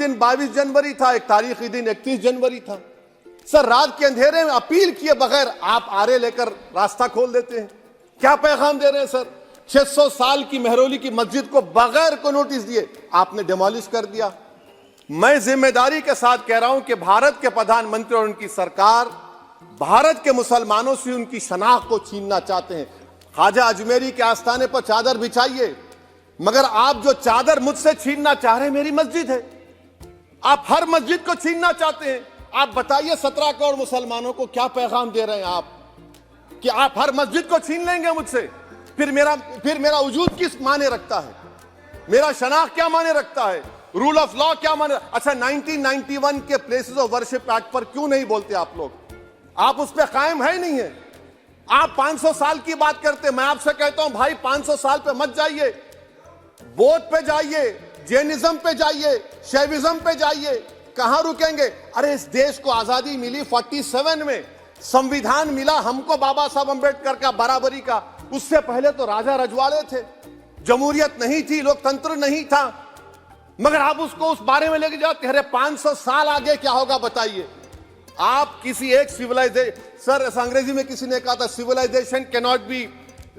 दिन 22 जनवरी था, एक तारीखी दिन 31 जनवरी था। सर रात के अंधेरे में अपील किए बगैर आप आरे लेकर रास्ता खोल देते हैं। क्या पैगाम दे रहे हैं सर? 600 साल की मेहरौली की मस्जिद को बगैर को नोटिस दिए आपने डिमोलिश कर दिया। मैं जिम्मेदारी के साथ कह रहा हूं कि भारत के प्रधानमंत्री और उनकी सरकार भारत के मुसलमानों से उनकी शनाख्त को छीनना चाहते हैं। ख्वाजा अजमेरी के आस्थाने पर चादर बिछाइए, मगर आप जो चादर मुझसे छीनना चाह रहे हैं मेरी मस्जिद है। आप हर मस्जिद को छीनना चाहते हैं। आप बताइए 17 करोड़ मुसलमानों को क्या पैगाम दे रहे हैं आप कि आप हर मस्जिद को छीन लेंगे मुझसे? फिर मेरा वजूद किस माने रखता है? मेरा शनाख्त क्या माने रखता है? रूल ऑफ लॉ क्या माने? अच्छा 1991 के प्लेसेस ऑफ वर्शिप एक्ट पर क्यों नहीं बोलते आप लोग? आप उस पर कायम है नहीं है। आप 500 साल की बात करते। मैं आपसे कहता हूं भाई 500 साल पे मत जाइए, बौद्ध पे जाइए, जैनिज्म पे जाइए, शैविज्म पे जाइए। कहां रुकेंगे? अरे इस देश को आजादी मिली 47 में, संविधान मिला हमको बाबा साहब अंबेडकर का बराबरी का। उससे पहले तो राजा रजवाड़े थे, जमहूरियत नहीं थी, लोकतंत्र नहीं था, मगर आप उसको उस बारे में लेके जाते। अरे 500 साल आगे क्या होगा बताइए? आप किसी एक सिविलाइजेशन, सर अंग्रेजी में किसी ने कहा था civilisation can not be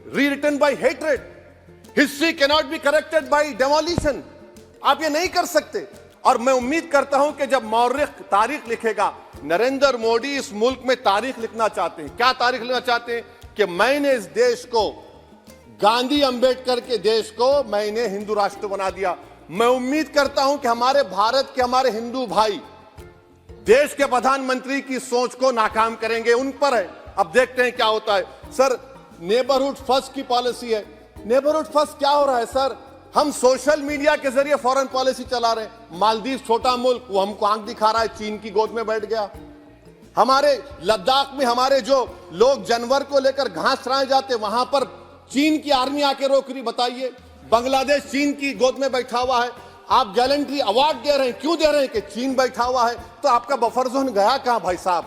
rewritten by hatred, history can not be corrected by demolition. आप ये नहीं कर सकते। और मैं उम्मीद करता हूं कि जब मौर्य तारीख लिखेगा, नरेंद्र मोदी इस मुल्क में तारीख लिखना चाहते हैं। क्या तारीख लिखना चाहते हैं? कि मैंने इस देश को, गांधी अंबेडकर के देश को मैंने हिंदू राष्ट्र बना दिया। मैं उम्मीद करता हूं कि हमारे भारत के हमारे हिंदू भाई देश के प्रधानमंत्री की सोच को नाकाम करेंगे। उन पर है, अब देखते हैं क्या होता है। सर नेबरहुड फर्स्ट की पॉलिसी है। नेबरहुड फर्स्ट क्या हो रहा है सर? हम सोशल मीडिया के जरिए फॉरेन पॉलिसी चला रहे हैं। मालदीव छोटा मुल्क, वो हमको आंख दिखा रहा है, चीन की गोद में बैठ गया। हमारे लद्दाख में हमारे जो लोग जानवर को लेकर घास चराए जाते, वहां पर चीन की आर्मी आके रोक रही। बताइए, बांग्लादेश चीन की गोद में बैठा हुआ है। आप गैलेंट्री अवार्ड दे रहे हैं, क्यों दे रहे हैं? कि चीन बैठा हुआ है। तो आपका बफर जोन गया कहां भाई साहब?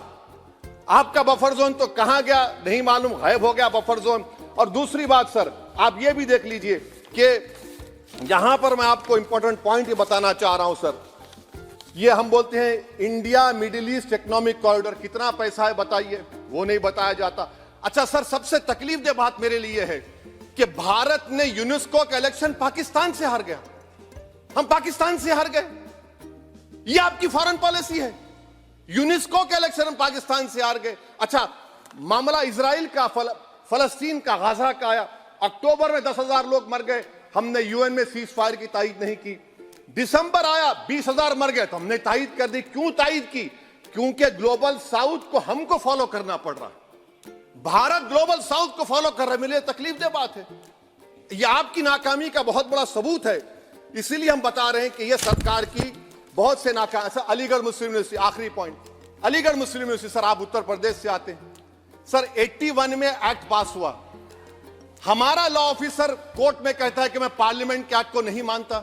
आपका बफर जोन तो कहां गया नहीं मालूम, गायब हो गया बफर जोन। और दूसरी बात सर, आप ये भी देख लीजिए कि यहां पर मैं आपको इंपॉर्टेंट पॉइंट ये बताना चाह रहा हूं सर। ये हम बोलते हैं India middle east economic corridor, कितना पैसा है बताइए? वो नहीं बताया जाता। अच्छा सर, सबसे तकलीफ दे बात मेरे लिए है कि भारत ने यूनेस्को का इलेक्शन पाकिस्तान से हार गया। हम पाकिस्तान से हार गए, ये आपकी फॉरेन पॉलिसी है। यूनेस्को के इलेक्शन हम पाकिस्तान से हार गए। अच्छा मामला इजराइल का, फलस्तीन का, गाजा का आया। अक्टूबर में 10,000 लोग मर गए, हमने यूएन में सीज फायर की तायीद नहीं की। दिसंबर आया 20,000 मर गए, तो हमने तायीद कर दी। क्यों तायीद की? क्योंकि ग्लोबल साउथ को हमको फॉलो करना पड़ रहा है। भारत ग्लोबल साउथ को फॉलो कर रहा है। मेरे लिए तकलीफ दे बात है। यह आपकी नाकामी का बहुत बड़ा सबूत है। इसीलिए हम बता रहे हैं कि यह सरकार की बहुत से नाकाम। सर अलीगढ़ मुस्लिम यूनिवर्सिटी, आखिरी पॉइंट, अलीगढ़ मुस्लिम यूनिवर्सिटी। सर आप उत्तर प्रदेश से आते हैं। सर 81 में एक्ट पास हुआ। हमारा लॉ ऑफिसर कोर्ट में कहता है कि मैं पार्लियामेंट के एक्ट को नहीं मानता।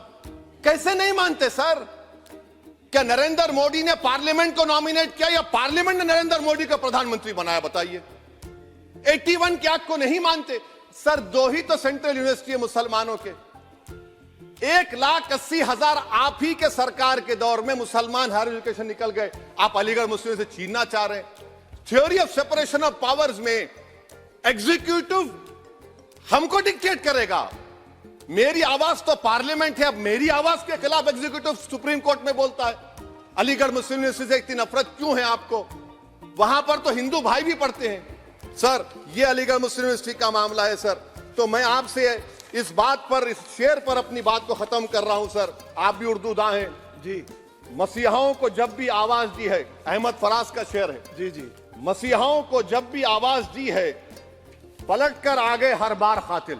कैसे नहीं मानते सर? क्या नरेंद्र मोदी ने पार्लियामेंट को नॉमिनेट किया या पार्लियामेंट ने नरेंद्र मोदी को प्रधानमंत्री बनाया? बताइए। 81 के एक्ट को नहीं मानते। सर 2 ही तो सेंट्रल यूनिवर्सिटी है मुसलमानों के। 1,80,000 आप ही के सरकार के दौर में मुसलमान हायर एजुकेशन निकल गए। आप अलीगढ़ मुस्लिम से छीनना चाह रहे हैं। Theory of separation of powers में एग्जीक्यूटिव हमको डिक्टेट करेगा। मेरी आवाज तो पार्लियामेंट है, अब मेरी आवाज के खिलाफ एग्जीक्यूटिव सुप्रीम कोर्ट में बोलता है। अलीगढ़ मुस्लिम यूनिवर्सिटी से इतनी नफरत क्यों है आपको? वहां पर तो हिंदू भाई भी पढ़ते हैं। सर ये अलीगढ़ मुस्लिम यूनिवर्सिटी का मामला है सर। तो मैं आपसे इस बात पर, इस शेर पर अपनी बात को खत्म कर रहा हूं सर। आप भी उर्दू दां हैं जी। मसीहाओं को जब भी आवाज दी है, अहमद फराज का शेर है जी जी, मसीहाओं को जब भी आवाज दी है पलट कर आ गए हर बार कातिल।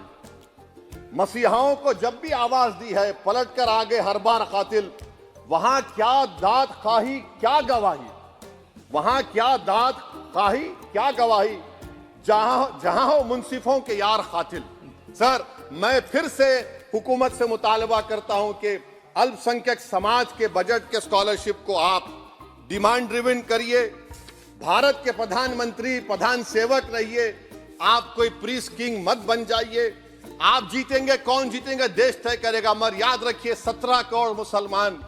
मसीहाओं को जब भी आवाज दी है पलट कर आ गए हर बार कातिल। वहां क्या दाद खाही क्या गवाही, वहां क्या दाद खाही क्या गवाही, जहां हो मुंसिफों के यार कातिल। सर मैं फिर से हुकूमत से मुतालबा करता हूं कि अल्पसंख्यक समाज के बजट के स्कॉलरशिप को आप डिमांड ड्रिवन करिए। भारत के प्रधानमंत्री प्रधान सेवक रहिए। आप कोई प्रीस किंग मत बन जाइए। आप जीतेंगे, कौन जीतेंगे देश तय करेगा। मगर याद रखिए 17 करोड़ मुसलमान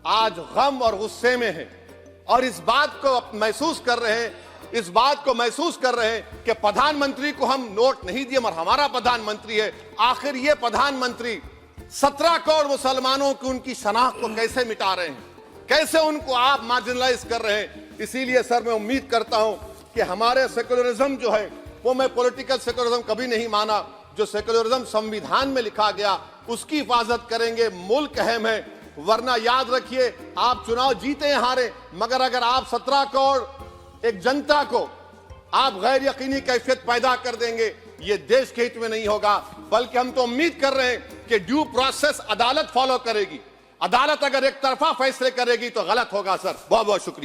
आज गम और गुस्से में हैं और इस बात को महसूस कर रहे हैं, इस बात को महसूस कर रहे हैं कि प्रधानमंत्री को हम नोट नहीं दिए मगर हमारा प्रधानमंत्री है। आखिर ये प्रधानमंत्री 17 करोड़ मुसलमानों की उनकी शनाख्त को कैसे मिटा रहे हैं, कैसे उनको आप मार्जिनलाइज कर रहे हैं। इसीलिए सर मैं उम्मीद करता हूं कि हमारे सेकुलरिज्म जो है वो, मैं पॉलिटिकल सेकुलरिज्म कभी नहीं माना, जो सेकुलरिज्म संविधान में लिखा गया उसकी हिफाजत करेंगे। मुल्क अहम है, वरना याद रखिए आप चुनाव जीते हैं हारे, मगर अगर आप 17 करोड़ एक जनता को आप गैर यकीनी कैफियत पैदा कर देंगे, ये देश के हित में नहीं होगा। बल्कि हम तो उम्मीद कर रहे हैं कि ड्यू प्रोसेस अदालत फॉलो करेगी। अदालत अगर एक तरफा फैसले करेगी तो गलत होगा। सर बहुत बहुत शुक्रिया।